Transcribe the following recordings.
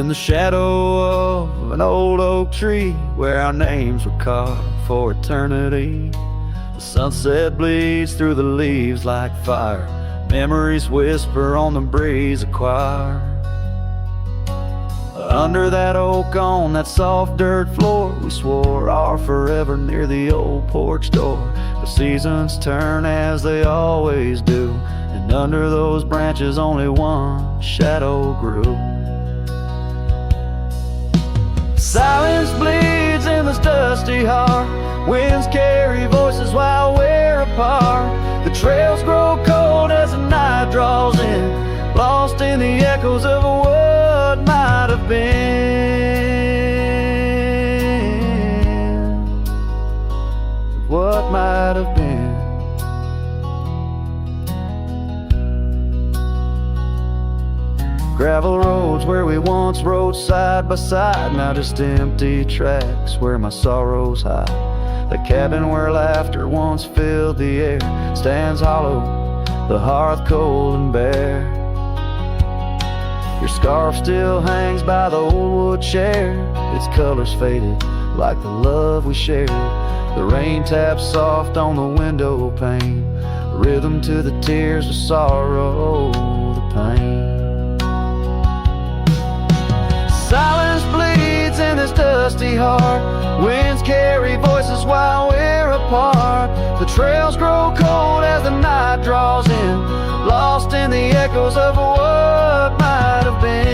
In the shadow of an old oak tree, where our names were carved for eternity, the sunset bleeds through the leaves like fire. Memories whisper on the breeze, a choir. Under that oak, on that soft dirt floor, we swore our forever near the old porch door. The seasons turn as they always do, and under those branches only one shadow grew. Silence bleeds in this dusty heart. Winds carry voices while we're apart. The trails grow cold as the night draws in, lost in the echoes of what might have been. What might have been. Gravel roads where we once rode side by side, now just empty tracks where my sorrows hide. The cabin where laughter once filled the air stands hollow, the hearth cold and bare. Your scarf still hangs by the old wood chair, its colors faded like the love we shared. The rain taps soft on the window pane, rhythm to the tears of sorrow, the pain. Silence bleeds in this dusty heart. Winds carry voices while we're apart. The trails grow cold as the night draws in, lost in the echoes of what might have been.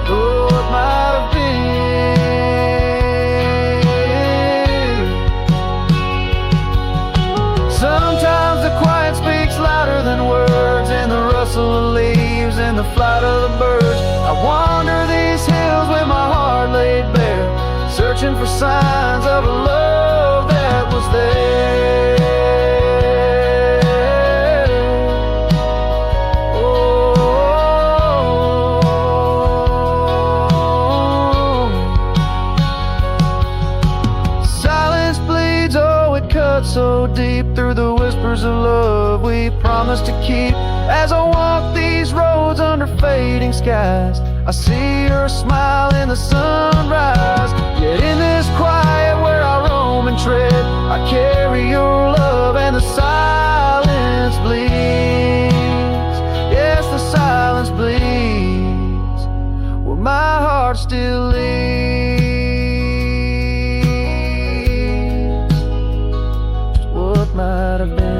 Oh, what might have been. Sometimes the quiet speaks louder than words, in the rustle of leaves, in the flight of the birds. I wander these hills with my heart laid bare, searching for signs of a love that was there. Oh, silence bleeds, oh, it cuts so deep through the whispers of love we promised to keep. As I walk these roads under fading skies, I see your smile in the sunrise. Yet in this quiet where I roam and tread, I carry your love and the silence bleeds. Yes, the silence bleeds where my heart still leaves. Just what might have been.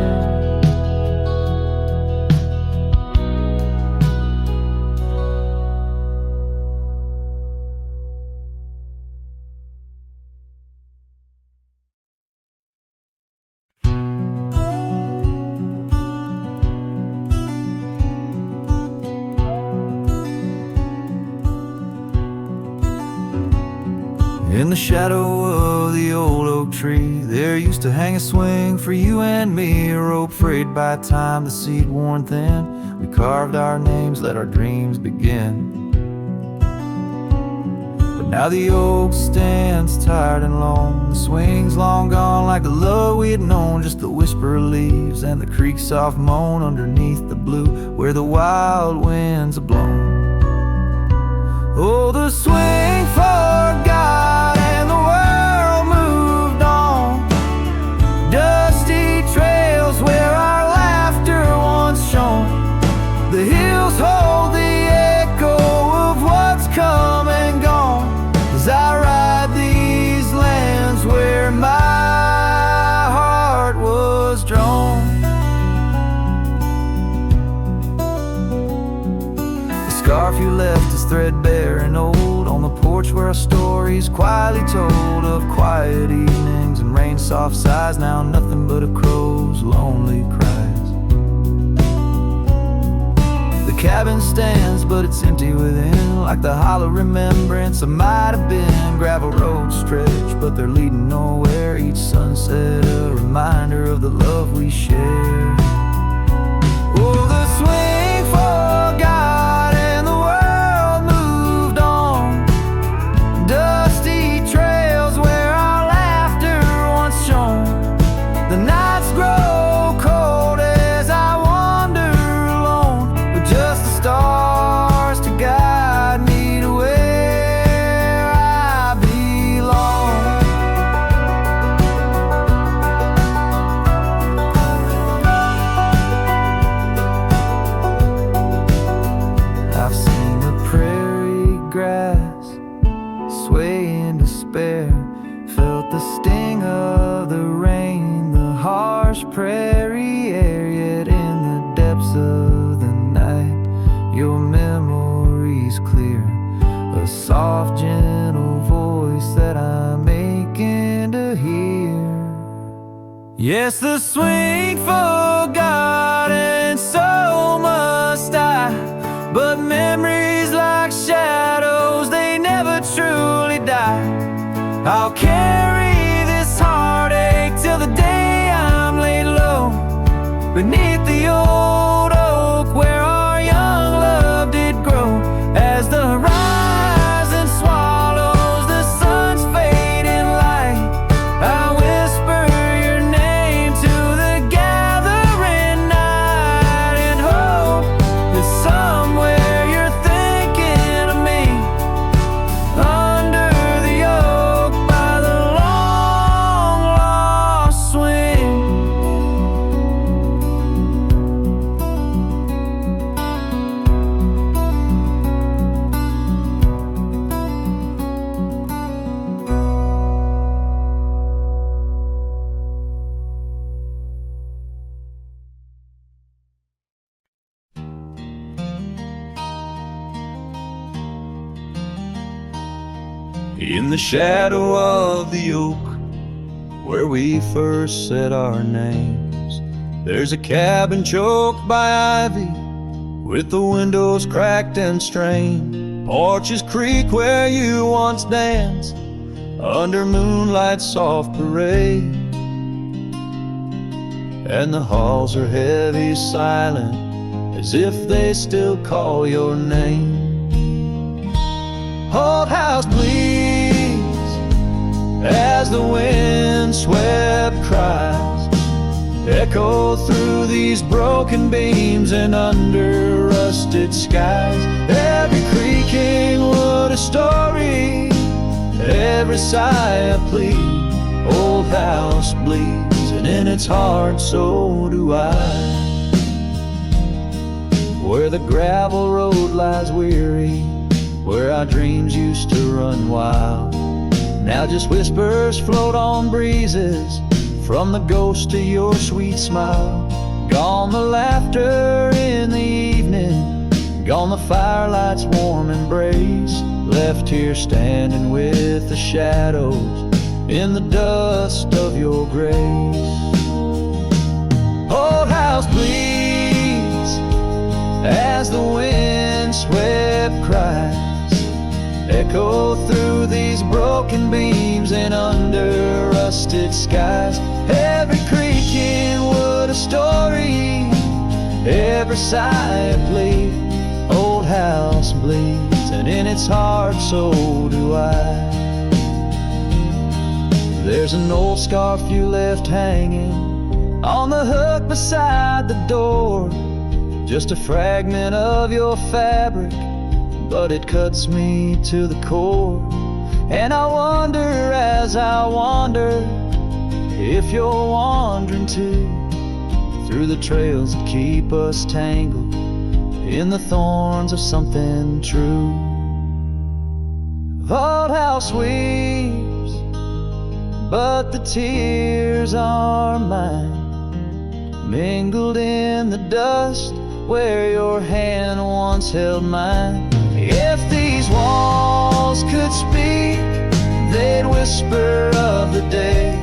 In the shadow of the old oak tree, there used to hang a swing for you and me, a rope frayed by time, the seed worn thin. We carved our names, let our dreams begin. But now the oak stands tired and lone, the swing's long gone like the love we had known, just the whisper of leaves and the creek's soft moan underneath the blue where the wild winds are blown. Oh, the swing forgot and the world moved on. Dusty trails where our laughter once shone. The hills hold the echo of what's come and gone, as I ride these lands where my heart was drawn. The scarf you left is threadbare and old on the porch where our stories quietly told of quiet evenings and rain soft sighs. Now nothing but a crow's lonely cries. The cabin stands but it's empty within, like the hollow remembrance of might have been. Gravel roads stretch but they're leading nowhere, each sunset a reminder of the love we share. Oh, the swing forgot and the world moved on. Dusty trails where our laughter once shone. The nights grow cold as I wander alone. soft, gentle voice that I'm aching to hear. Yes, the swing forgot and so must I, but memories like shadows, they never truly die. I'll carry this heartache till the day I'm laid low beneath the old oak where our young love did grow. As the horizon swallows the sun's fading light, I whisper your name to the gathering night and hope that somewhere you're thinking of me under the oak by the long lost swing. In the shadow of the oak where we first said our names, there's a cabin choked by ivy with the windows cracked and strained. Porches creak where you once danced under moonlight's soft parade, and the halls are heavy, silent, as if they still call your name. Old house bleeds as the wind-swept cries echo through these broken beams and under rusted skies. Every creaking wood a story, every sigh a plea. Old house bleeds, and in its heart so do I. Where the gravel road lies weary, where our dreams used to run wild, now just whispers float on breezes from the ghost of your sweet smile. Gone the laughter in the evening, gone the firelight's warm embrace, left here standing with the shadows in the dust of your grace. Old house bleeds as the wind swept cries echo through these broken beams and under rusted skies. Every creaking wood a story, every sigh a plea. Old house bleeds, and in its heart so do I. There's an old scarf you left hanging on the hook beside the door, just a fragment of your fabric, but it cuts me to the core. And I wonder as I wander if you're wandering too, through the trails that keep us tangled in the thorns of something true. The old house weeps, but the tears are mine, mingled in the dust where your hand once held mine. If these walls could speak, they'd whisper of the day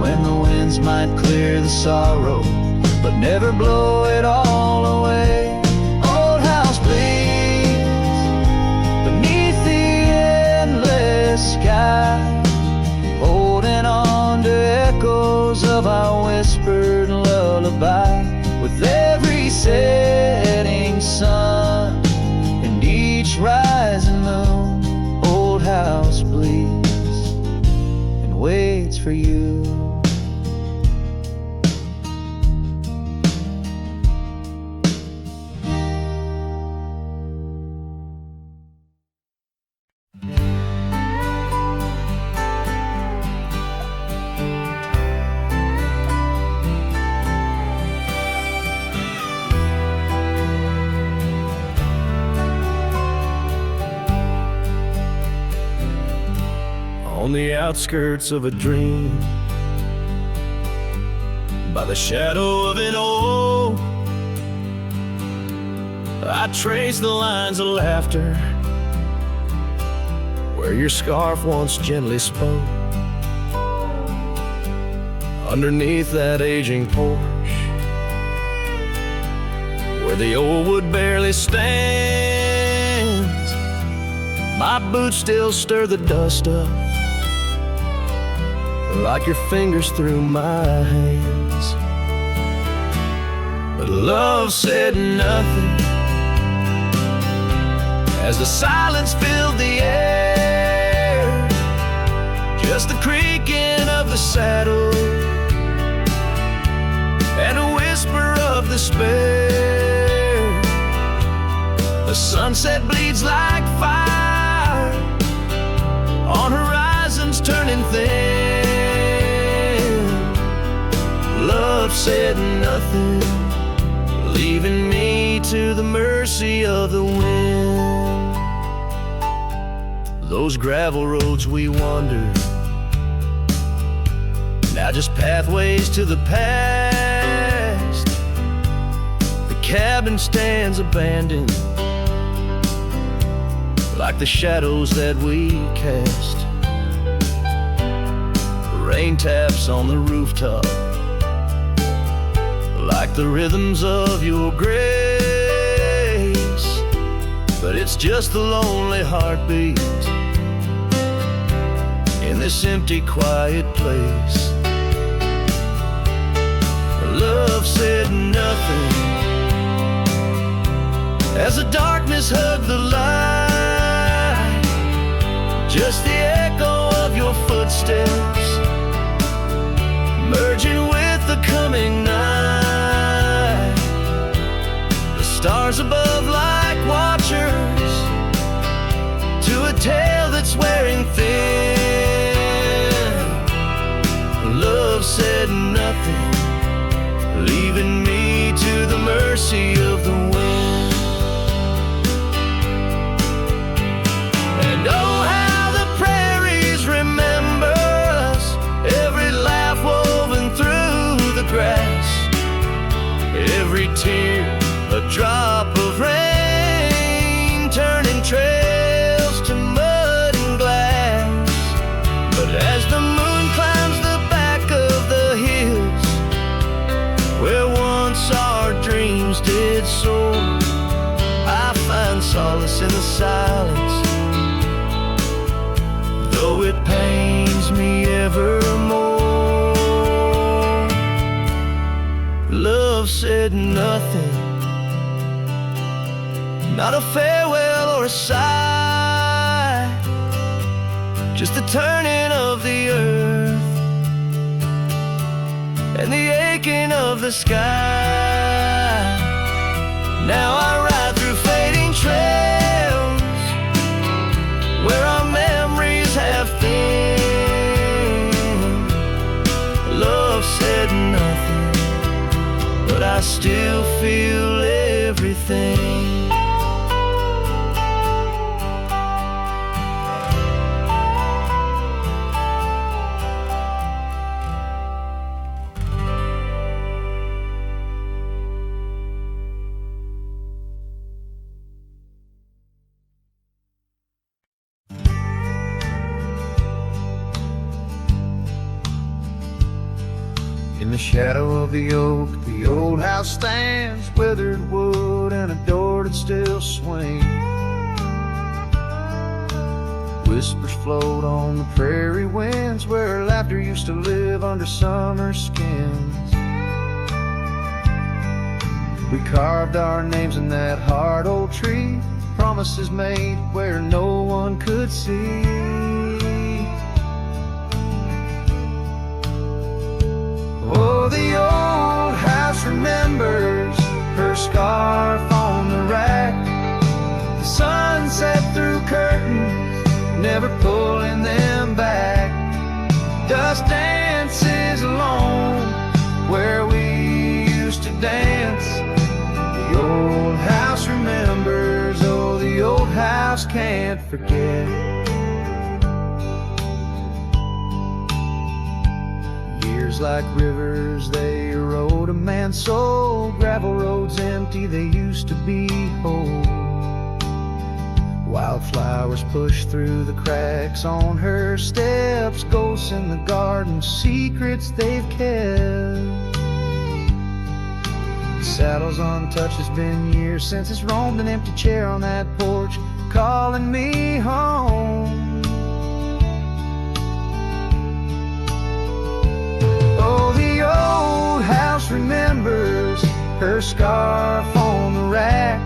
when the winds might clear the sorrow, but never blow it all away. Old house bleeds beneath the endless sky, holding on to echoes of our whispered lullaby. With every setting sun and each rising moon, old house bleeds and waits for you. On the outskirts of a dream, by the shadow of an oak, I trace the lines of laughter where your scarf once gently spoke. Underneath that aging porch, where the old wood barely stands, my boots still stir the dust up, like your fingers through my hands. But love said nothing as the silence filled the air, just the creaking of the saddle and a whisper of despair. The sunset bleeds like fire on horizons turning thin. Love said nothing, leaving me to the mercy of the wind. Those gravel roads we wandered, now just pathways to the past. The cabin stands abandoned, like the shadows that we cast. Rain taps on the rooftop, like the rhythms of your grace. But it's just the lonely heartbeat in this empty, quiet place. Love said nothing as the darkness hugged the light, just the echo of your footsteps merging with the coming night. The stars above like watchers to a tale that's wearing thin. Love said nothing, leaving me to the mercy of the wind. And oh, how the prairies remember us, every laugh woven through the grass, every tear a drop of rain, turning trails to mud and glass. But as the moon climbs the back of the hills, where once our dreams did soar, I find solace in the silence, though it pains me evermore. Love said nothing, not a farewell or a sigh, just the turning of the earth and the aching of the sky. Now I ride through fading trails where our memories have thinned. Love said nothing, but I still feel everything. In the shadow of the oak, the old house stands, weathered wood and a door that still swings. Whispers float on the prairie winds, where laughter used to live under summer skins. We carved our names in that hard old tree, promises made where no one could see. Oh, the old house remembers her scarf on the rack, the sunset through curtains, never pulling them back. Dust dances alone where we used to dance. The old house remembers, oh, the old house can't forget. Like rivers, they erode a man's soul. Gravel roads empty, they used to be whole. Wildflowers push through the cracks on her steps, ghosts in the garden, secrets they've kept. The saddle's untouched, it's been years since it's roamed an empty chair on that porch, calling me home. Oh, the old house remembers her scarf on the rack,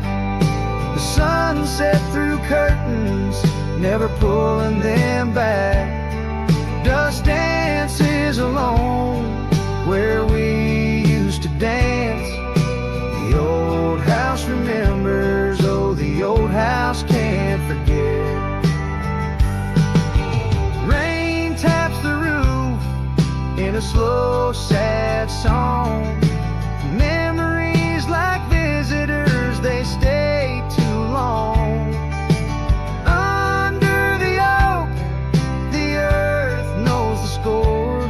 the sunset through curtains, never pulling them back. Dust dances alone where we used to dance. The old house remembers, oh, the old house can't forget. Rain taps the roof in a slow, sad song. Memories like visitors, they stay too long. Under the oak, the earth knows the score.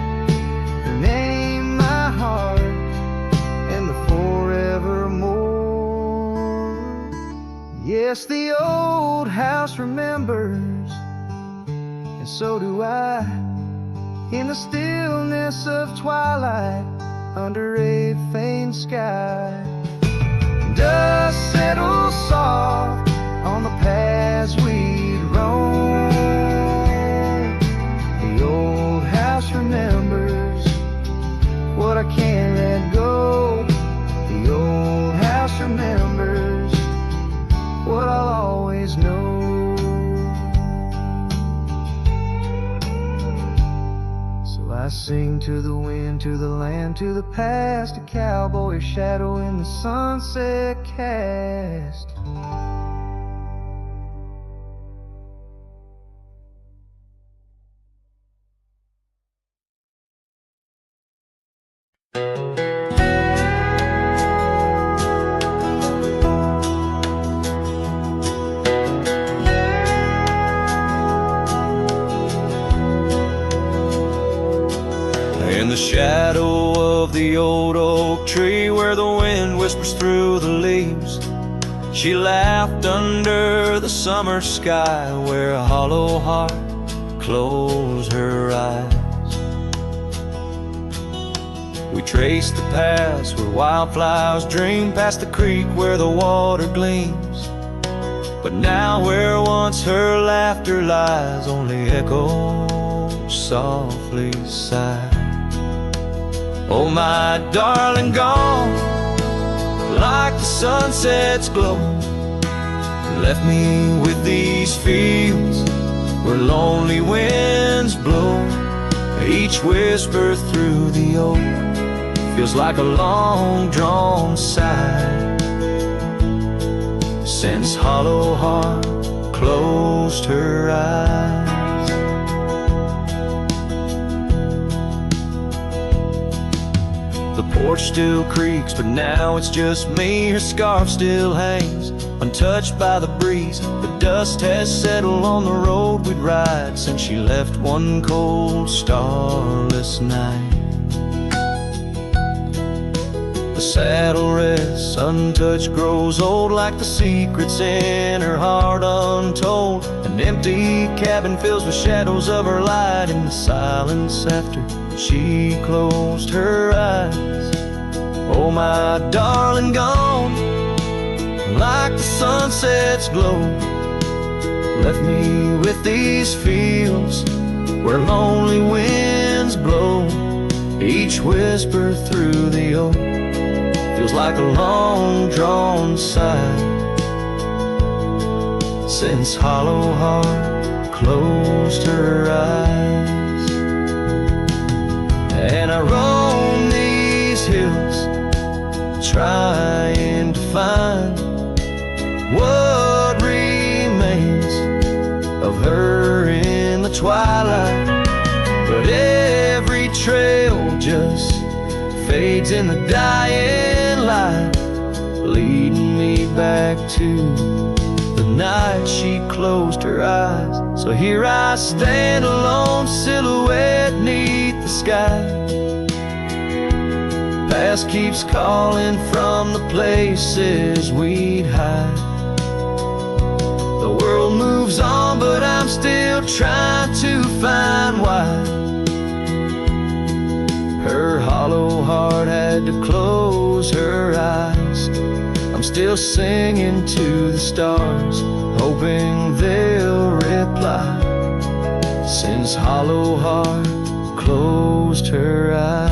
Her name, my heart, and the forevermore. Yes, the old house remembers, and so do I. In the stillness of twilight, under a faint sky, dust settles soft on the paths we'd roam. The old house remembers what I can't let go. The old house remembers what I'll always know. I sing to the wind, to the land, to the past, a cowboy shadow in the sunset cast. In the shadow of the old oak tree, where the wind whispers through the leaves, she laughed under the summer sky, where a hollow heart closed her eyes. We traced the paths where wildflowers dream, past the creek where the water gleams. But now where once her laughter lies, only echoes softly sigh. Oh, my darling, gone like the sunset's glow, left me with these fields where lonely winds blow. Each whisper through the oak feels like a long-drawn sigh, since hollow heart closed her eyes. The porch still creaks, but now it's just me. Her scarf still hangs, untouched by the breeze. The dust has settled on the road we'd ride since she left one cold, starless night. The saddle rests, untouched, grows old, like the secrets in her heart untold. An empty cabin fills with shadows of her light in the silence after she closed her eyes. Oh, my darling, gone like the sunset's glow, left me with these fields where lonely winds blow. Each whisper through the oak feels like a long-drawn sigh, since hollow heart closed her eyes. And I roam these hills, trying to find what remains of her in the twilight. But every trail just fades in the dying light, leading me back to the night she closed her eyes. So here I stand, a lone silhouette neath the sky. Past keeps calling from the places we'd hide. The world moves still trying to find why her hollow heart had to close her eyes. I'm still singing to the stars, hoping they'll reply, since hollow heart closed her eyes.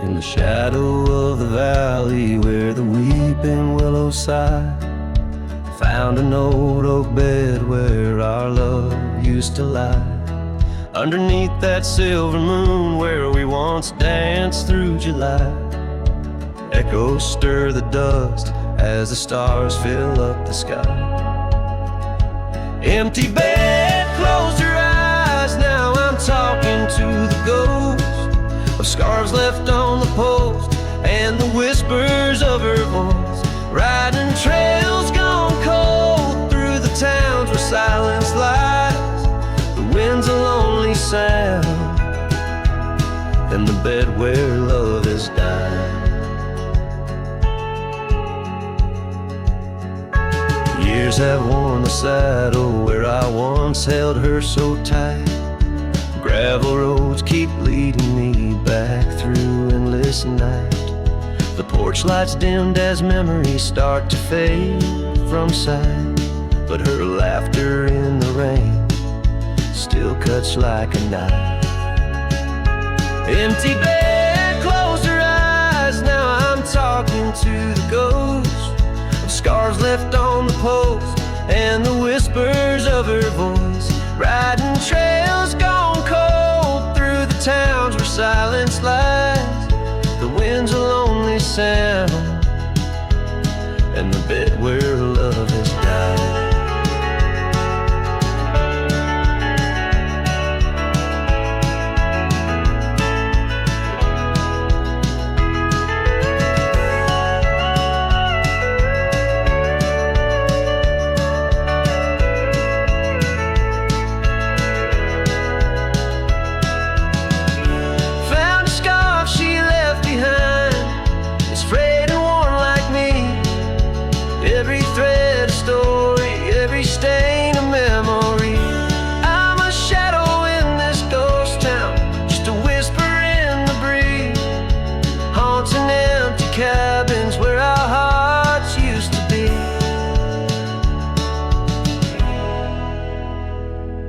In the shadow of the valley where the weeping willows sigh, found an old oak bed where our love used to lie. Underneath that silver moon where we once danced through July, echoes stir the dust as the stars fill up the sky. Empty bed, closed her eyes, now I'm talking to the ghost of scarves left on the post and the whispers of her voice. Riding trails gone cold through the towns where silence lies. The wind's a lonely sound and the bed where love has died. Years have worn the saddle where I once held her so tight. Gravel roads keep leading me back through endless night. The porch lights dimmed as memories start to fade from sight, but her laughter in the rain still cuts like a knife. Empty bed, closed her eyes, now I'm talking to the ghost of scars left on the post and the whispers of her voice. Riding trails gone cold through the towns where silence lies. The wind's a lonely sound and the bed where love has died.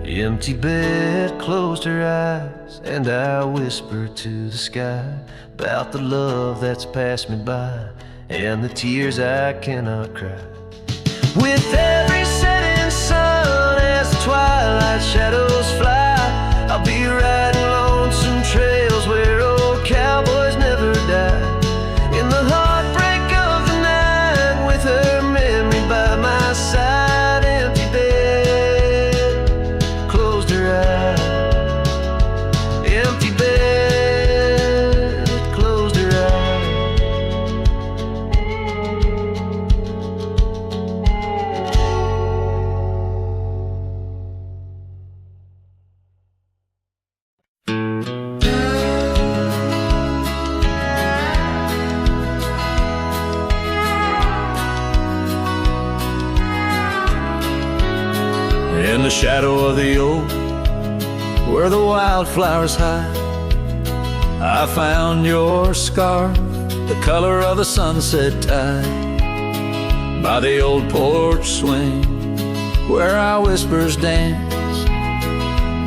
Empty bed, closed her eyes, and I whisper to the sky about the love that's passed me by and the tears I cannot cry. With every setting sun as the twilight shadows fly, I'll be riding lonesome trails where old cowboys never die. In the heartbreak of the night with her memory by my side. Empty bed, closed her eyes. Empty bed, closed her eyes. In the shadow of the oak, where the wildflowers hide, I found your scarf, the color of a sunset tide. By the old porch swing, where our whispers dance,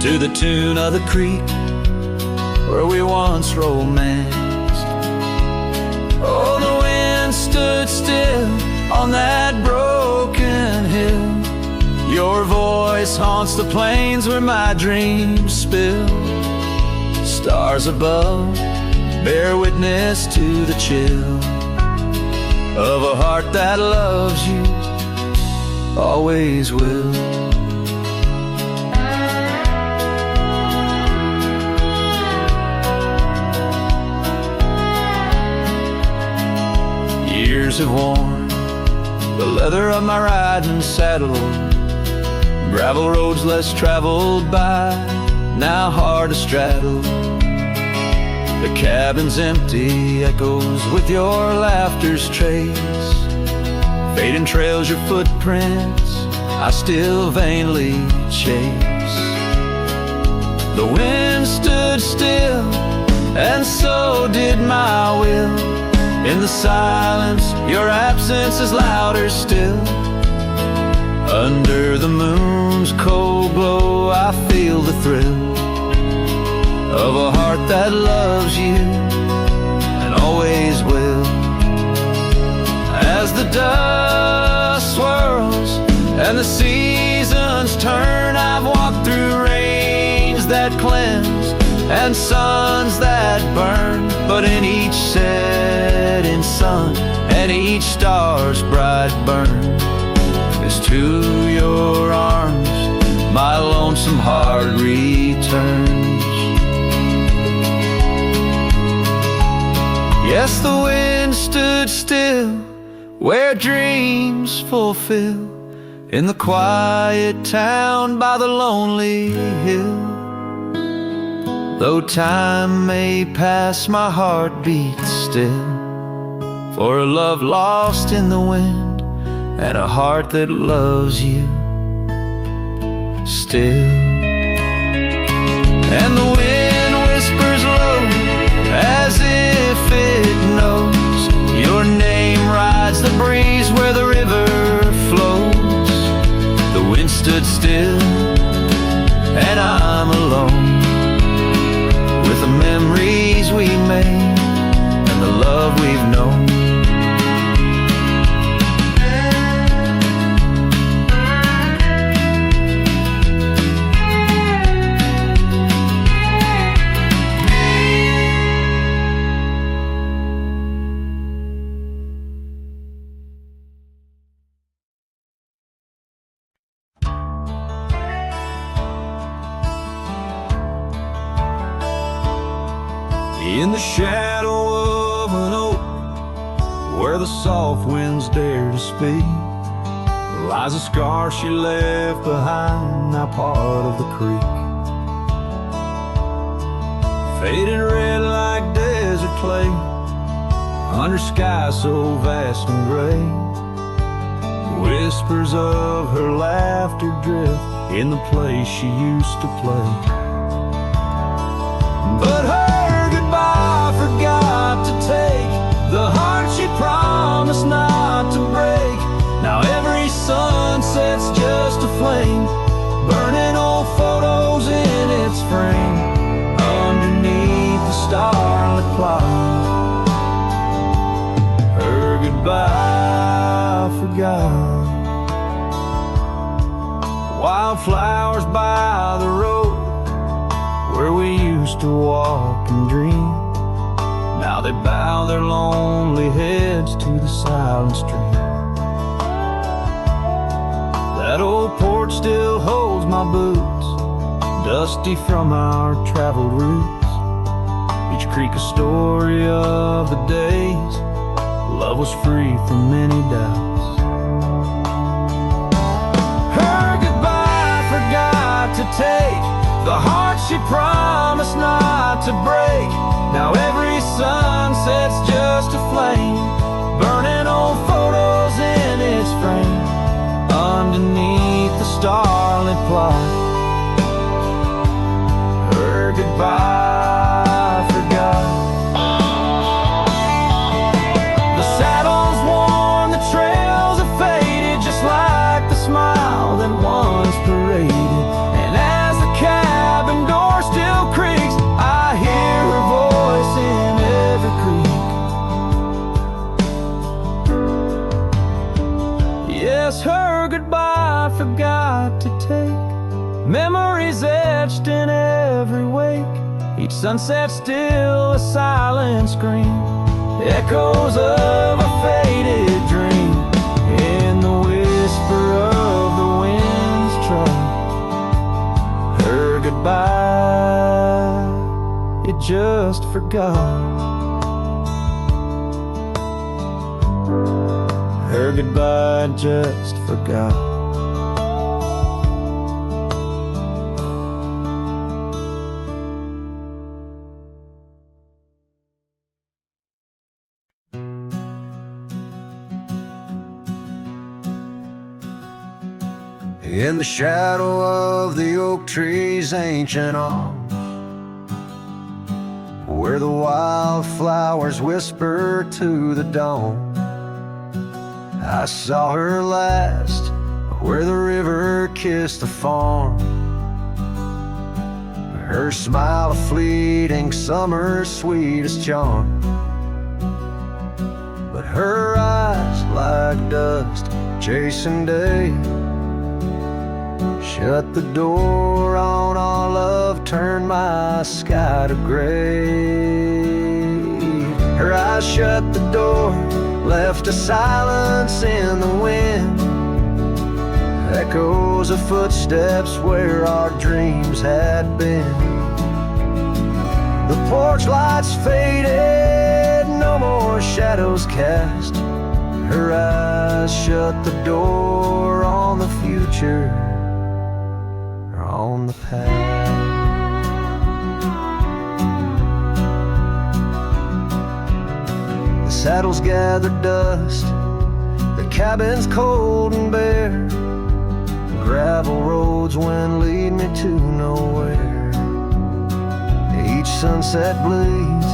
to the tune of the creek, where we once romanced. Oh, the wind stood still on that broken hill. Your voice haunts the plains where my dreams spill. Stars above bear witness to the chill of a heart that loves you, always will. years have worn the leather of my riding saddle. Gravel roads less traveled by, now hard to straddle. The cabin's empty, echoes with your laughter's trace. Fading trails your footprints, I still vainly chase. The wind stood still, and so did my will. In the silence, your absence is louder still. Under the moon's cold glow, I feel the thrill of a heart that loves you and always will. As the dust swirls and the seasons turn, I've walked through rains that cleanse and suns that burn, but in each setting sun and each star's bright burn is to your arms my lonesome heart returns. Yes, the wind stood still where dreams fulfill, in the quiet town by the lonely hill. Though time may pass, my heart beats still, for a love lost in the wind and a heart that loves you still. And the wind whispers low as if it knows your name rides the breeze where the river flows. The wind stood still and I'm alone with the memories we made and the love we've known. In the shadow of an oak, where the soft winds dare to speak, lies a scar she left behind, now part of the creek. Faded red like desert clay, under sky so vast and gray. Whispers of her laughter drift in the place she used to play. But her goodbye forgot to take the heart she promised not to break. Now every sunset's just a flame, burning old photos in its frame. Underneath the starlit cloud, her goodbye forgot. Wildflowers by the road where we used to walk and dream, now they bow their lonely heads to the silent stream. That old porch still holds my boots, dusty from our traveled routes. Each creek a story of the days love was free from many doubts. Her goodbye forgot to take the heart she promised not to break. Now every sunset's just a flame, burning old photos in its frame. Underneath the starlit plot, her goodbye forgot. The saddle's worn, the trails are faded, just like the smile that once paraded. And as the cabin door still creaks, I hear her voice in every creek. Yes, her goodbye forgot to take memories etched in every wake. Each sunset still a silent scream, echoes of a faded dream. In the whisper of the wind's trot, her goodbye, it just forgot. her goodbye I just forgot. In the shadow of the oak tree's ancient arms, where the wildflowers whisper to the dawn, I saw her last, where the river kissed the farm. Her smile a fleeting summer's sweetest charm, but her eyes like dust chasing day shut the door on our love, turned my sky to gray. Her eyes shut the door, left a silence in the wind, echoes of footsteps where our dreams had been. The porch lights faded, no more shadows cast. Her eyes shut the door on the future, on the past. The saddles gather dust, the cabin's cold and bare, gravel roads when lead me to nowhere. Each sunset bleeds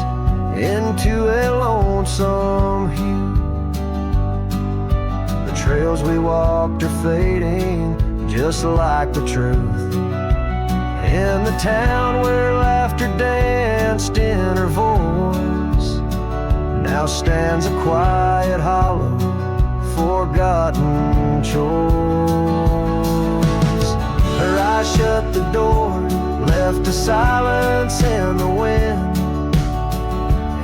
into a lonesome hue. The trails we walked are fading just like the truth. In the town where laughter danced in her voice, now stands a quiet hollow, forgotten choice. Her eyes shut the door, left a silence in the wind,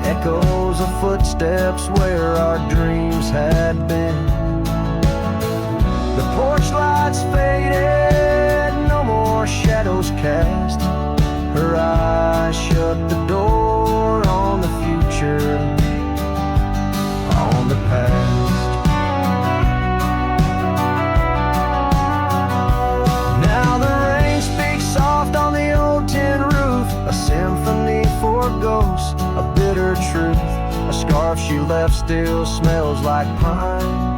echoes of footsteps where our dreams had been. The porch lights faded, no more shadows cast. Her eyes shut the door on the future, on the past. Now the rain speaks soft on the old tin roof, a symphony for ghosts, a bitter truth. A scarf she left still smells like pine,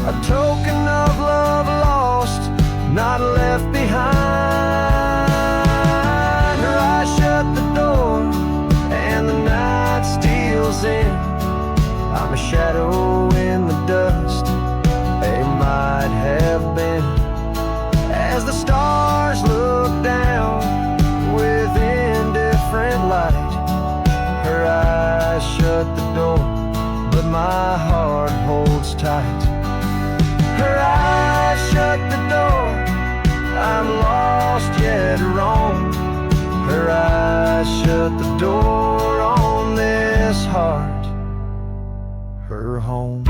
a token of love lost, not left behind. Her eyes shut the door and the night steals in. I'm a shadow in the dust, a might have been. As the stars look down with indifferent light, her eyes shut the door, but my heart holds tight. Her eyes shut the door, I'm lost yet wrong. Her eyes shut the door on this heart, her home.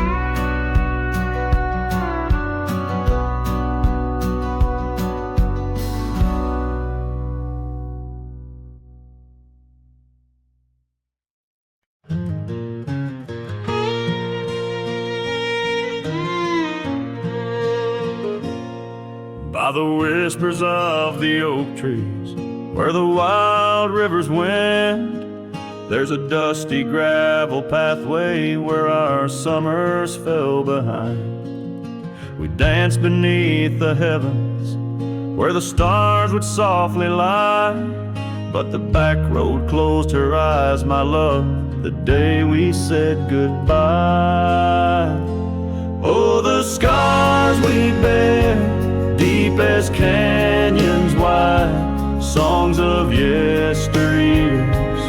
By the whispers of the oak trees, where the wild rivers wend, there's a dusty gravel pathway where our summers fell behind. We danced beneath the heavens, where the stars would softly lie, but the back road closed her eyes, my love, the day we said goodbye. Oh, the scars we bear, deep as canyons wide, songs of yesteryears,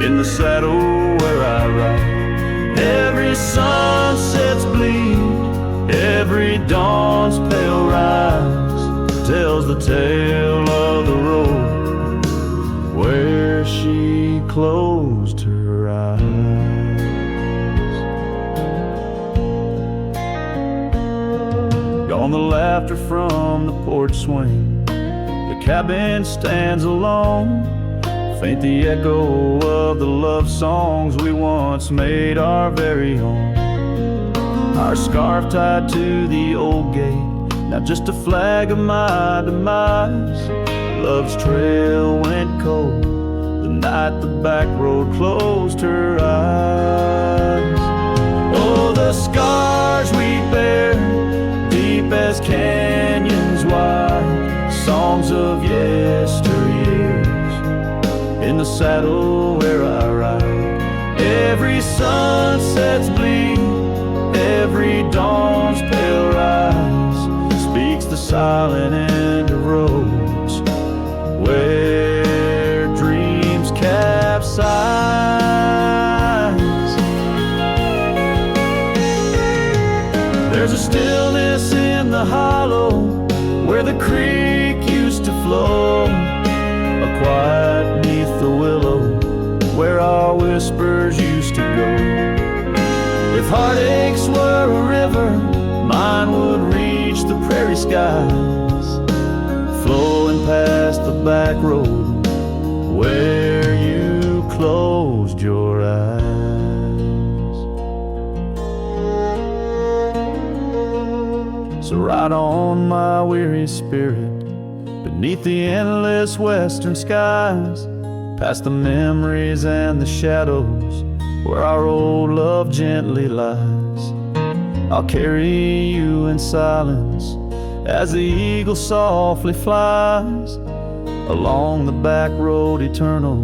in the saddle where I ride. Every sunset's bleed, every dawn's pale rise, tells the tale of the road where she closed her eyes. Gone the laughter from the porch swing, the cabin stands alone, faint the echo of the love songs we once made our very own. Our scarf tied to the old gate, now just a flag of my demise. Love's trail went cold the night the back road closed her eyes. Oh, the scars we bear, deep as canyons wide, songs of yesteryears in the saddle where I ride. Every sunset's bleed, every dawn's pale rise, speaks the silent end of roads where dreams capsize. There's a stillness in the hollow where the creek used to flow, a quiet neath the willow where our whispers used to go. If heartaches were a river, mine would reach the prairie skies, flowing past the back road where you closed your eyes. So ride on, my weary spirit, beneath the endless western skies, past the memories and the shadows where our old love gently lies. I'll carry you in silence as the eagle softly flies along the back road eternal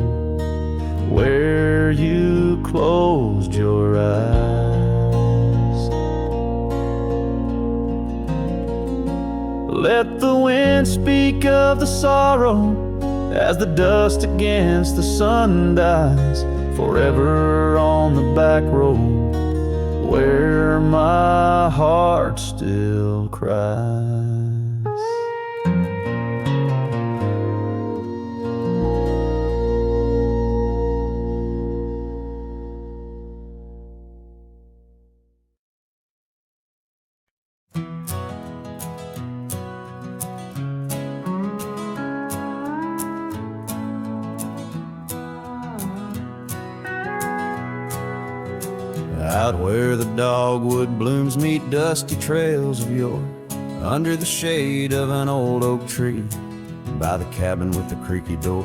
where you closed your eyes. Let the wind speak of the sorrow as the dust against the sun dies, forever on the back road where my heart still cries. Out where the dogwood blooms meet dusty trails of yore, under the shade of an old oak tree, by the cabin with the creaky door.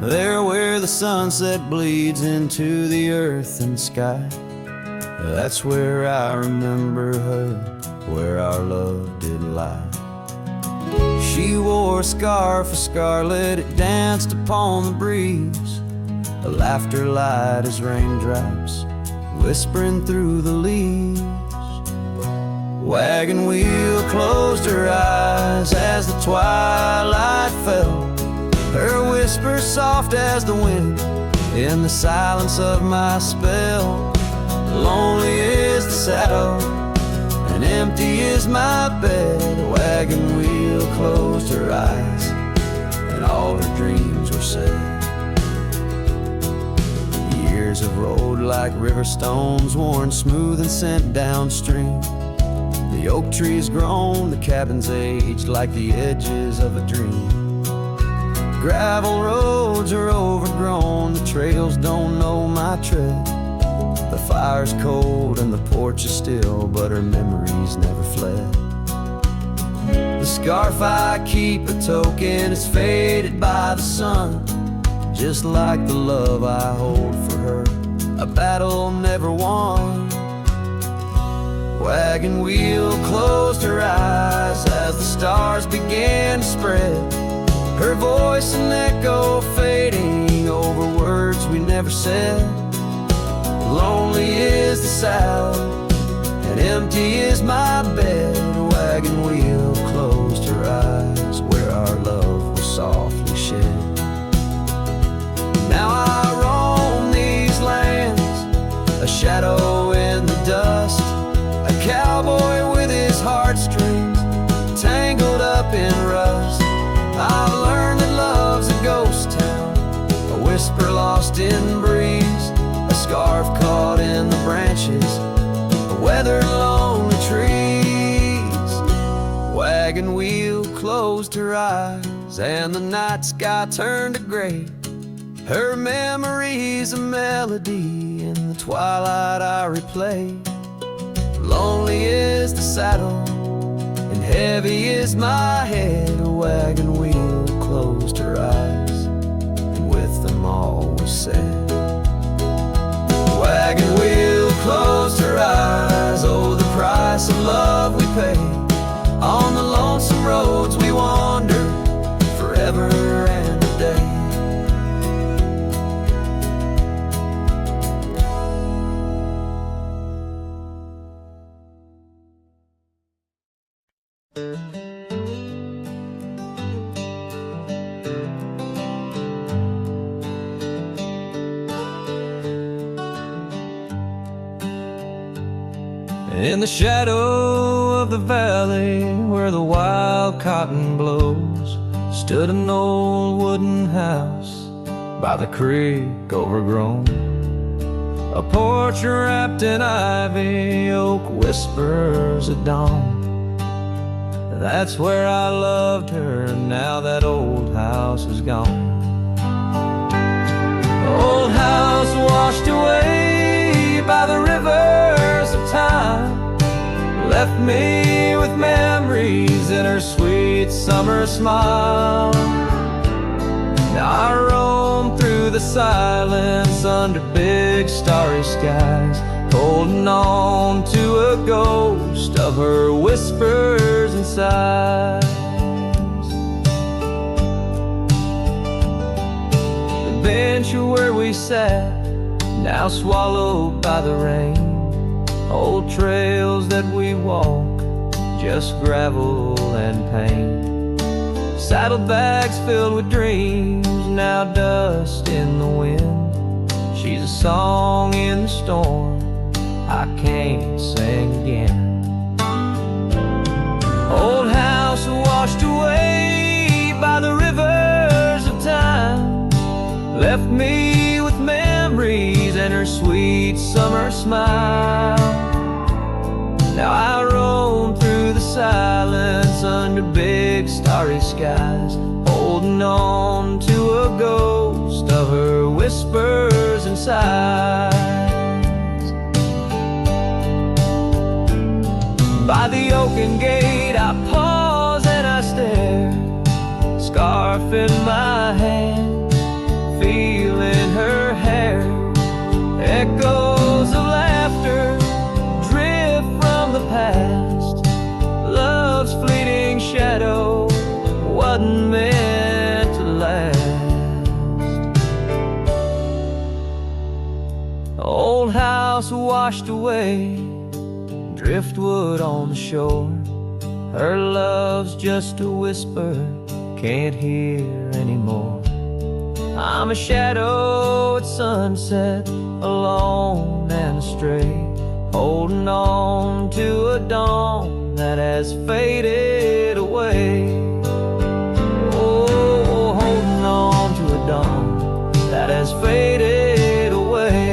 There where the sunset bleeds into the earth and sky, that's where I remember her, where our love did lie. She wore a scarf of scarlet, it danced upon the breeze, a laughter light as raindrops whispering through the leaves. Wagon wheel closed her eyes as the twilight fell, her whisper soft as the wind in the silence of my spell. Lonely is the saddle and empty is my bed. The wagon wheel closed her eyes and all her dreams were said. Years have rolled like river stones, worn smooth and sent downstream. The oak tree's grown, the cabin's aged like the edges of a dream. Gravel roads are overgrown, the trails don't know my tread. The fire's cold and the porch is still, but her memories never fled. The scarf I keep a token is faded by the sun, just like the love I hold for her, a battle never won. Wagon wheel closed her eyes as the stars began to spread, her voice an echo fading over words we never said. Lonely is the saddle and empty is my bed. Wagon wheel closed her eyes where our love was softly shed. Now I roam these lands, a shadow in the dust, a cowboy with his heartstrings tangled up in rust. I've learned that love's a ghost town, a whisper lost in breeze, a scarf caught in the branches, a weathered lonely trees. Wagon wheel closed her eyes and the night sky turned to gray, her memory's a melody in the twilight I replay. lonely is the saddle, and heavy is my head. A wagon wheel closed her eyes, and with them all was said. Wagon wheel closed her eyes. Oh, the price of love we pay. On the lonesome roads we wander forever and a day. In the shadow of the valley where the wild cotton blows, stood an old wooden house by the creek overgrown. A porch wrapped in ivy, oak whispers at dawn. That's where I loved her, and now that old house is gone. Old house washed away by the rivers of time, left me with memories in her sweet summer smile. Now I roam through the silence under big starry skies, holding on to a ghost of her whispers and sighs. The bench where we sat, now swallowed by the rain. Old trails that we walk, just gravel and pain. Saddlebags filled with dreams, now dust in the wind. She's a song in the storm I can't sing again. Old house washed away by the rivers of time, left me with memories and her sweet summer smile. Now I roam through the silence under big starry skies, holding on to a ghost of her whispers and sighs. By the oaken gate I pause and I stare, scarf in my hand, feeling her hair. Echoes of laughter drift from the past. Love's fleeting shadow wasn't meant to last. Old house washed away, driftwood on the shore. Her love's just a whisper, can't hear anymore. I'm a shadow at sunset, alone and astray, holding on to a dawn that has faded away. Oh, holding on to a dawn that has faded away.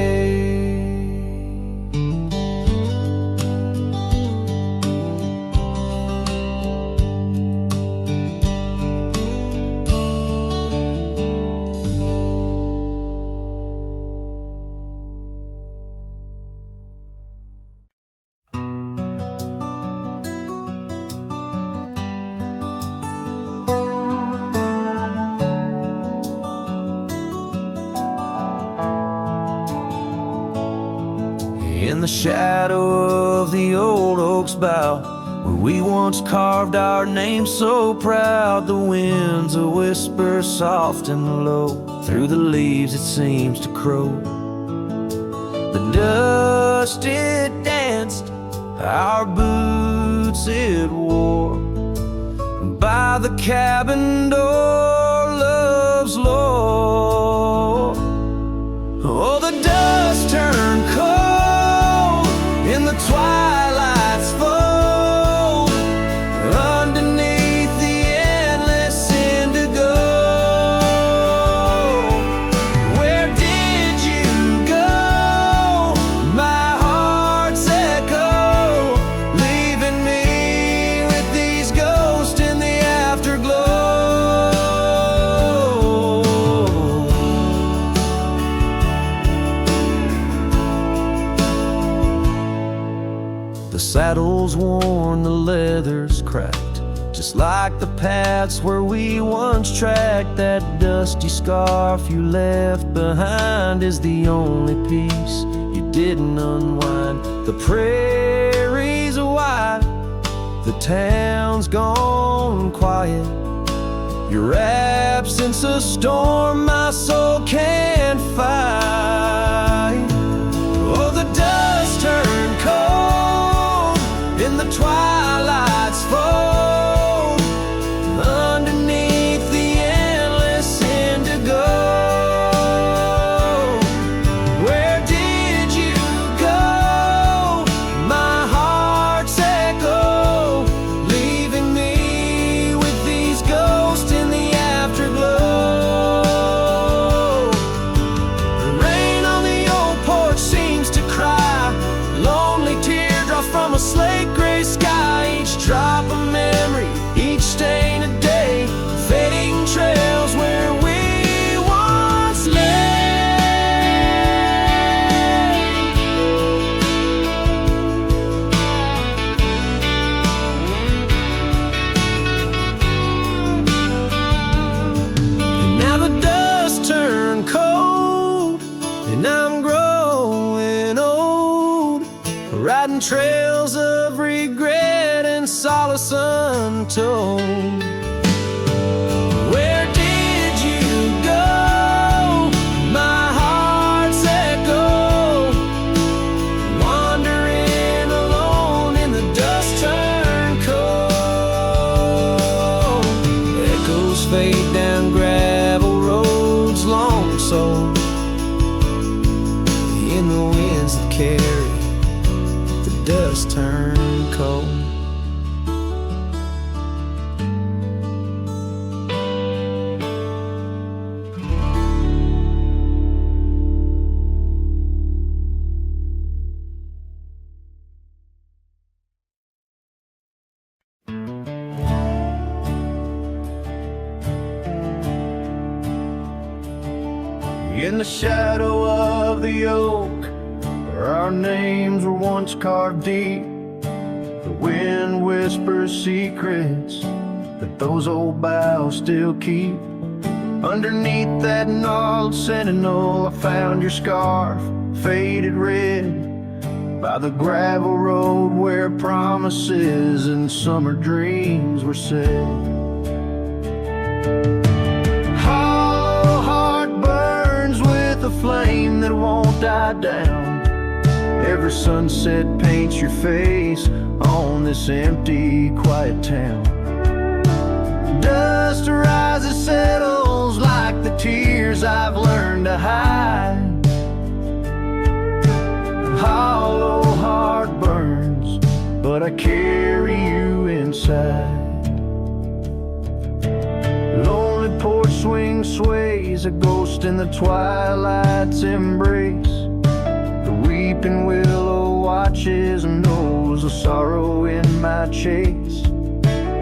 In the shadow of the old oak's bough, where we once carved our name so proud, the wind's a whisper soft and low, through the leaves it seems to crow. The dust it danced, our boots it wore, by the cabin door love's lore. Oh, the dust turned cold in the twilight's fold, underneath the endless indigo. Where did you go, my heart's echo, leaving me with these ghosts in the afterglow? saddle's worn, the leather's cracked, just like the paths where we once tracked. That dusty scarf you left behind is the only piece you didn't unwind. The prairies are wide, the town's gone quiet. Your absence a storm my soul can't fight. Oh, the dust turned cold in the twilight's fold, underneath the endless indigo. Where did you go? My heart's echo, leaving me with these ghosts in the afterglow. The rain on the old porch seems to cry, lonely teardrops from a slate gray sky. Each drop a memory, each stain a day, fading trails where we once lay. And now the dust turned cold, and I'm growing old, riding trails of regret and solace untold. Where did you go? My heart's echo, wandering alone in the dust turned cold. Echoes fade down gravel roads, long soul, in the winds that carry the dust turned cold. In the shadow of the oak, where our names were once carved deep, the wind whispers secrets that those old boughs still keep. Underneath that gnarled sentinel, I found your scarf, faded red, by the gravel road where promises and summer dreams were said. Hollow heart burns with a flame that won't die down. Every sunset paints your face on this empty, quiet town. Dust rises, settles like the tears I've learned to hide. Hollow heart burns, but I carry you inside. Lonely porch swing sways, a ghost in the twilight's embrace. The weeping willow watches and knows the sorrow in my chase.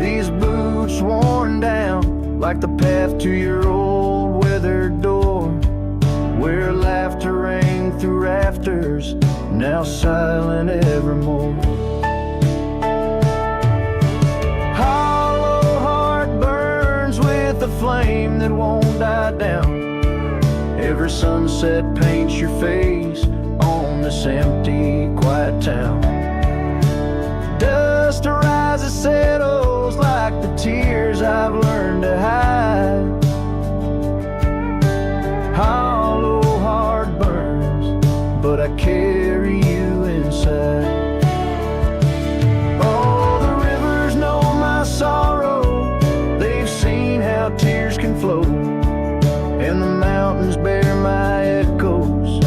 These boots worn down like the path to your old weathered door, where laughter rang through rafters, now silent evermore. Hollow heart burns with a flame that won't die down. Every sunset paints your face on this empty, quiet town. Dust rises, settles like the tears I've learned to hide. Hollow heart burns, but I carry you inside. Oh, the rivers know my sorrow, they've seen how tears can flow, and the mountains bear my echoes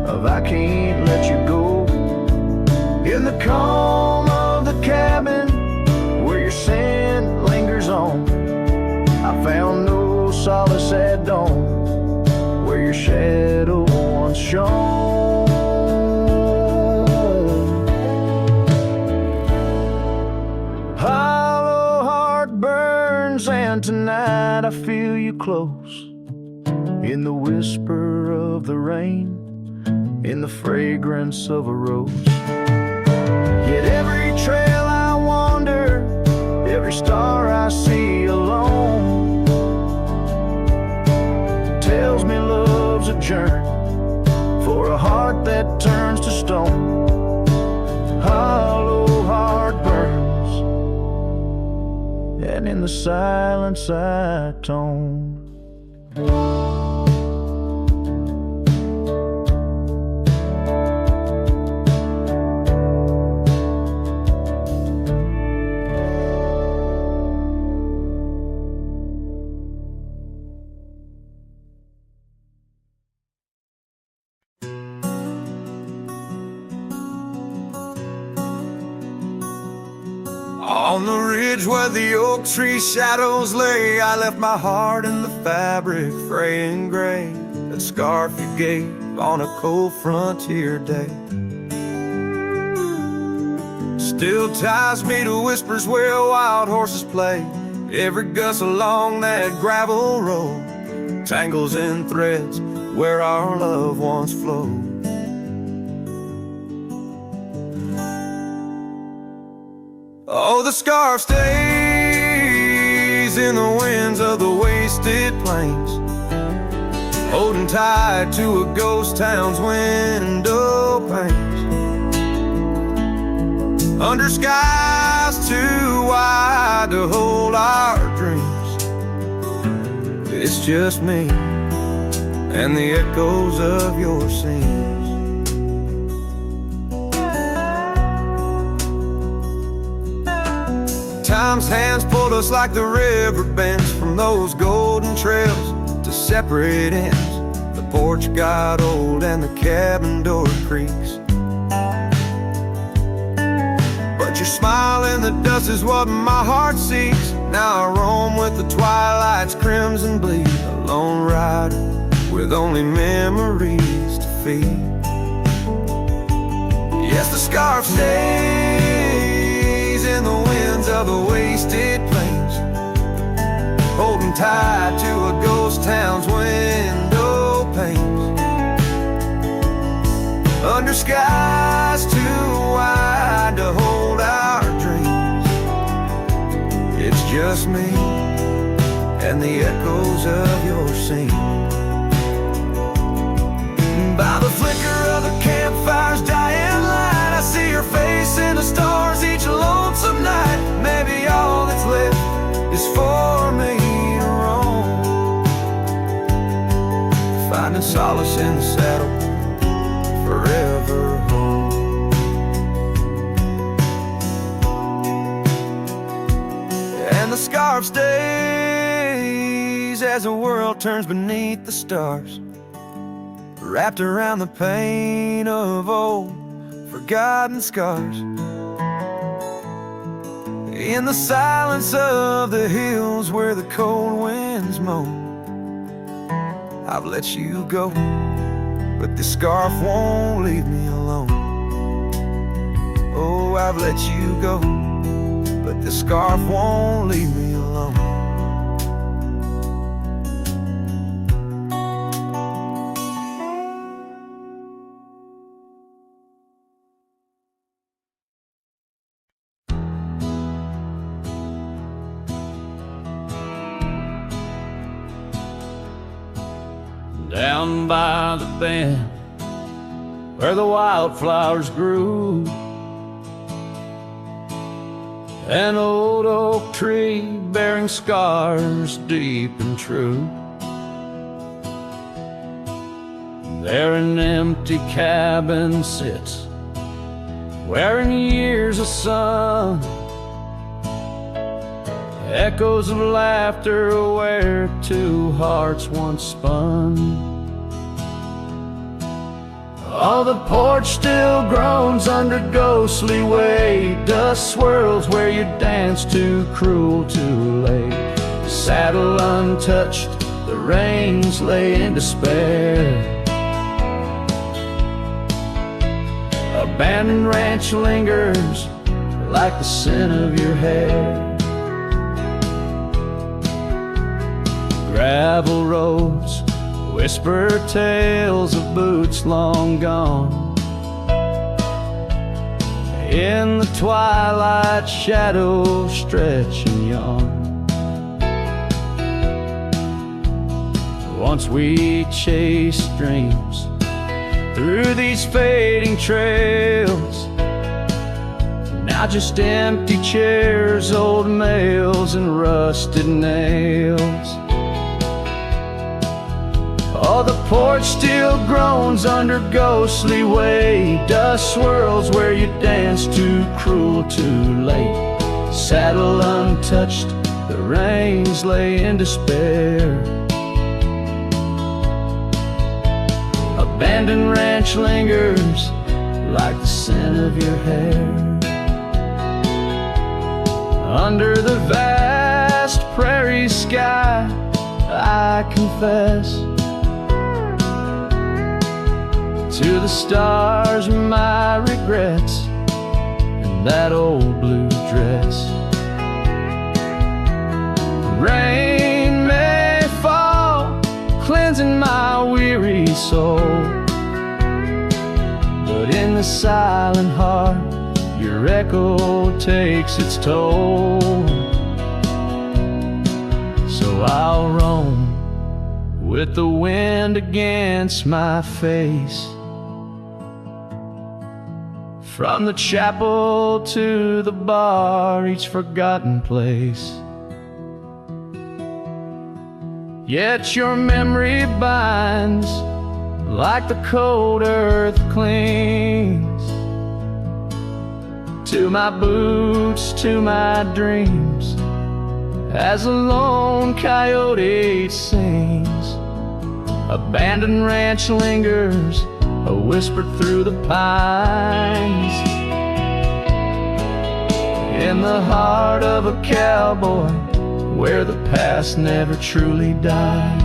of I can't let you go. In the calm of the cabin where your scent lingers on, I found no solace at dawn, where your shadow once shone. Hollow heart burns, and tonight I feel you close, in the whisper of the rain, in the fragrance of a rose. Yet every every trail I wander, every star I see alone tells me love's a journey for a heart that turns to stone. Hollow heart burns, and in the silence I tone. On the ridge where the oak tree shadows lay, I left my heart in the fabric, fray and gray, that scarf you gave on a cold frontier day. Still ties me to whispers where wild horses play. Every gust along that gravel road tangles in threads where our love once flowed. Oh, the scarf stays in the winds of the wasted plains, holding tight to a ghost town's window panes, under skies too wide to hold our dreams. It's just me and the echoes of your scenes. Time's hands pulled us like the river bends from those golden trails to separate ends. The porch got old and the cabin door creaks, but your smile in the dust is what my heart seeks. Now I roam with the twilight's crimson bleed, a lone rider with only memories to feed. Yes, the scarf stays in the winds of the wasted plains, holding tight to a ghost town's window panes, under skies too wide to hold our dreams. It's just me and the echoes of your scene. By the flicker of the campfire's dying light, I see your face in the stars each lonesome night. Maybe all that's left is for me to roam, finding solace in the saddle, forever home. And the scarf stays as the world turns beneath the stars, wrapped around the pain of old forgotten scars. In the silence of the hills where the cold winds moan, I've let you go, but this scarf won't leave me alone. Oh, I've let you go, but this scarf won't leave me alone. Down by the bend where the wildflowers grew, an old oak tree bearing scars deep and true. There an empty cabin sits, wearing years of sun, echoes of laughter where two hearts once spun. Oh, the porch still groans under ghostly weight, dust swirls where you danced too cruel, too late. The saddle untouched, the reins lay in despair. Abandoned ranch lingers like the scent of your hair. Gravel roads whisper tales of boots long gone. in the twilight, shadows stretch and yawn. Once we chased dreams through these fading trails, now just empty chairs, old mails, and rusted nails. Oh, the porch still groans under ghostly weight. Dust swirls where you danced, too cruel, too late. Saddle untouched, the reins lay in despair. Abandoned ranch lingers like the scent of your hair. Under the vast prairie sky, I confess to the stars my regrets and that old blue dress. Rain may fall, cleansing my weary soul, but in the silent heart your echo takes its toll. So I'll roam with the wind against my face, from the chapel to the bar, each forgotten place. Yet your memory binds like the cold earth clings to my boots, to my dreams, as a lone coyote sings. Abandoned ranch lingers, a whisper through the pines, in the heart of a cowboy, where the past never truly dies.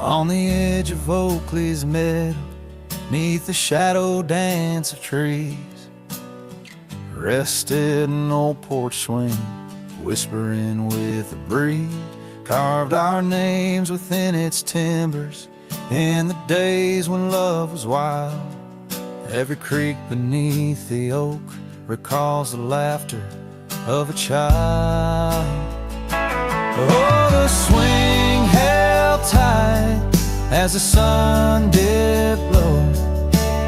On the edge of Oakley's meadow, neath the shadow dance of trees, rested an old porch swing, whispering with the breeze. Carved our names within its timbers, in the days when love was wild. Every creek beneath the oak recalls the laughter of a child. Oh, the swing held tight as the sun dipped low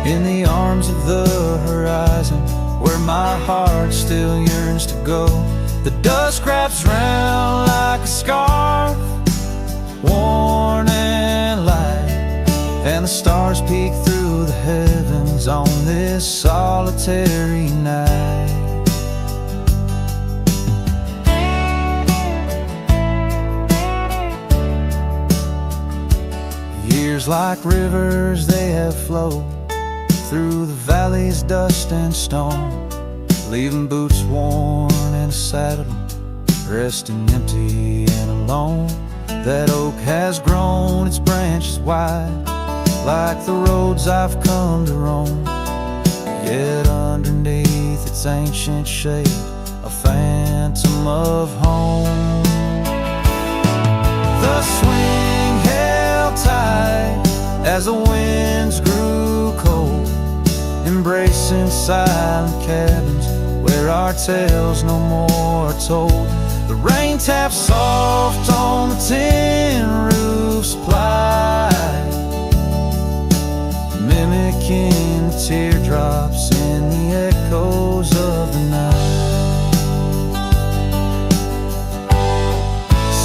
in the arms of the horizon, where my heart still yearns to go. The dust wraps round like a scarf, worn and light, and the stars peek through the heavens on this solitary night. Years like rivers they have flowed through the valley's dust and stone, leaving boots worn and a saddle, resting empty and alone. That oak has grown its branches wide, like the roads I've come to roam. Yet underneath its ancient shade, a phantom of home. The swing held tight as the winds grew cold, embracing silent cabins where our tales no more are told. The rain taps soft on the tin roof's ply, mimicking the teardrops in the echoes of the night.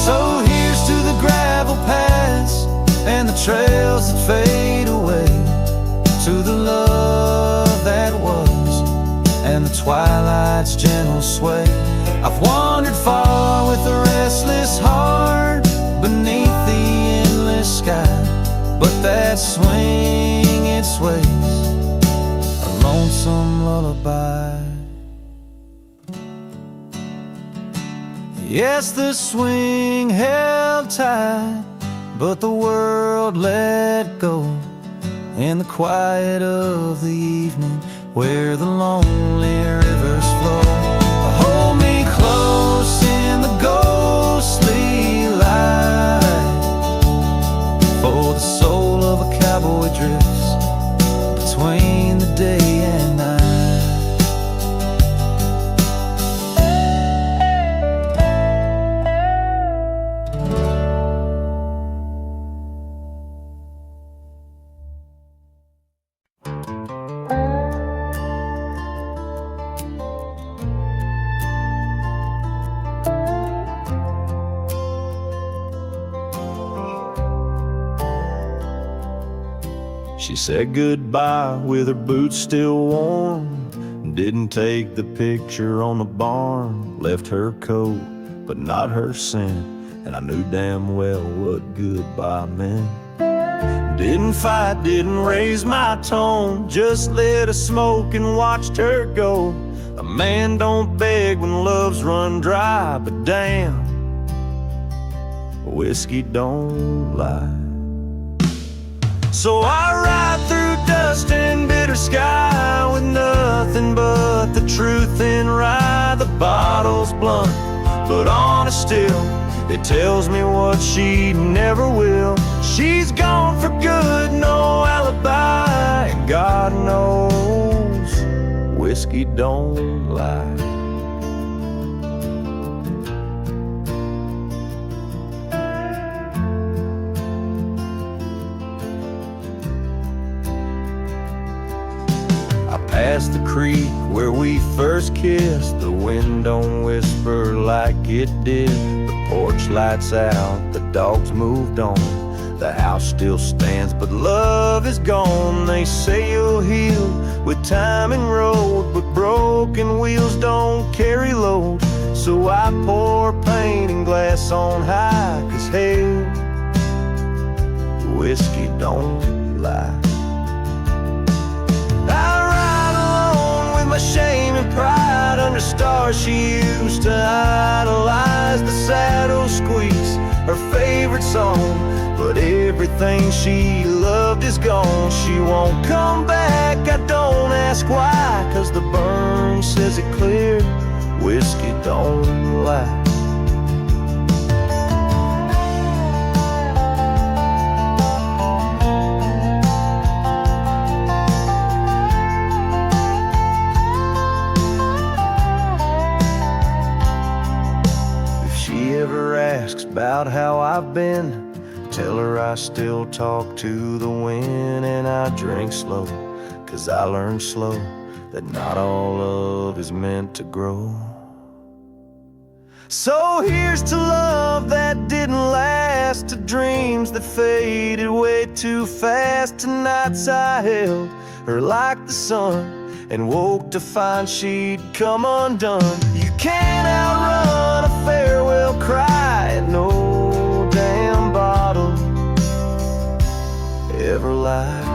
So here's to the gravel paths and the trails that fade away, to the love that was and the twilight's gentle sway. I've wandered far with a restless heart beneath the endless sky, but that swing it sways, a lonesome lullaby. Yes, the swing held tight, but the world let go in the quiet of the evening where the lonely rivers flow. Hold me close in the ghostly light, for the soul of a cowboy drifts between the day and night. She said goodbye with her boots still warm, didn't take the picture on the barn, left her coat but not her scent, and I knew damn well what goodbye meant. Didn't fight, didn't raise my tone, just lit a smoke and watched her go. A man don't beg when love's run dry, but damn, whiskey don't lie. So I ride through dust and bitter sky with nothing but the truth in rye. The bottle's blunt, but honest still. It tells me what she never will. She's gone for good, no alibi, and God knows whiskey don't lie. Past the creek where we first kissed, the wind don't whisper like it did. The porch lights out, the dogs moved on, the house still stands, but love is gone. They say you'll heal with time and road, but broken wheels don't carry load. So I pour paint and glass on high, 'cause hell, whiskey don't lie. My shame and pride under stars she used to idolize. The saddle squeaks, her favorite song, but everything she loved is gone. She won't come back, I don't ask why, 'cause the burn says it clear, whiskey don't lie. About how I've been, tell her I still talk to the wind, and I drink slow, 'cause I learned slow that not all love is meant to grow. So here's to love that didn't last, to dreams that faded way too fast, to nights I held her like the sun and woke to find she'd come undone. You can't outrun a farewell cry, and no damn bottle ever lied.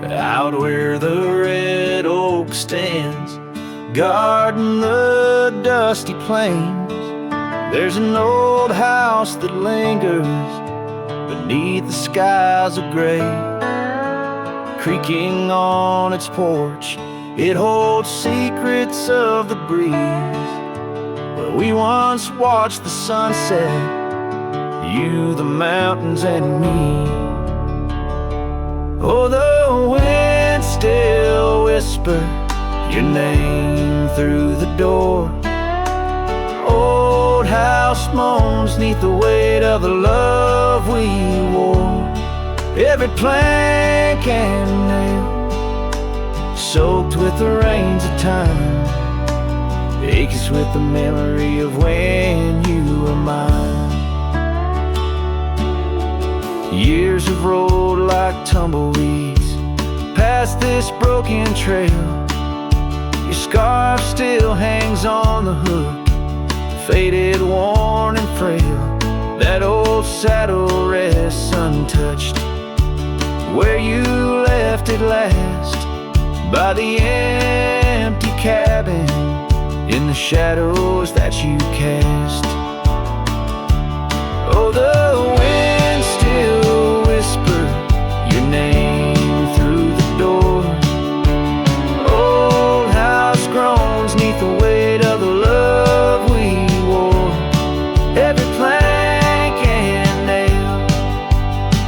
Out where the red oak stands, guarding the dusty plains, there's an old house that lingers beneath the skies of gray. Creaking on its porch, it holds secrets of the breeze, where we once watched the sunset, you, the mountains, and me. Oh, the wind still whispers your name through the door. Old house moans neath the weight of the love we wore. Every plank and nail soaked with the rains of time, aches with the memory of when you were mine. Years have rolled like tumbleweeds past this broken trail. Your scarf still hangs on the hook, faded, worn and frail. That old saddle rests untouched where you left it last, by the empty cabin in the shadows that you cast. Oh, the wind still whisper your name through the door. Old house groans neath the weight of the love we wore. Every plank and nail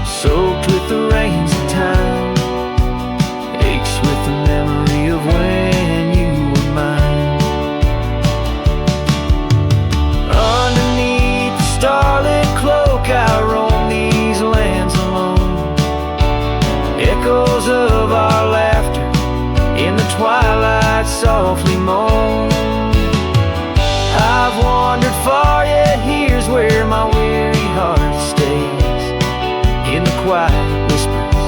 soaked with the rains of time, aches with the memory of when you were mine. Underneath the starlit cloak I roam these lands alone. Echoes of our laughter in the twilight softly moan. I've wandered far, yet here's where my weary heart stays, in the quiet whispers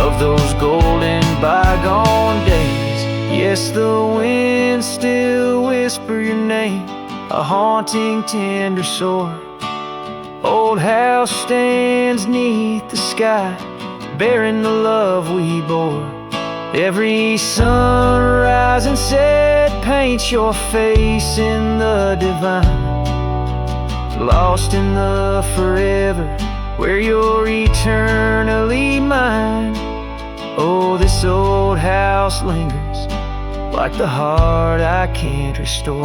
of those golden bygone days. Yes, the winds still whisper your name, a haunting, tender sore. Old house stands neath the sky, bearing the love we bore. Every sunrise and set paints your face in the divine, lost in the forever where you're eternally mine. Oh, this old house lingers like the heart I can't restore.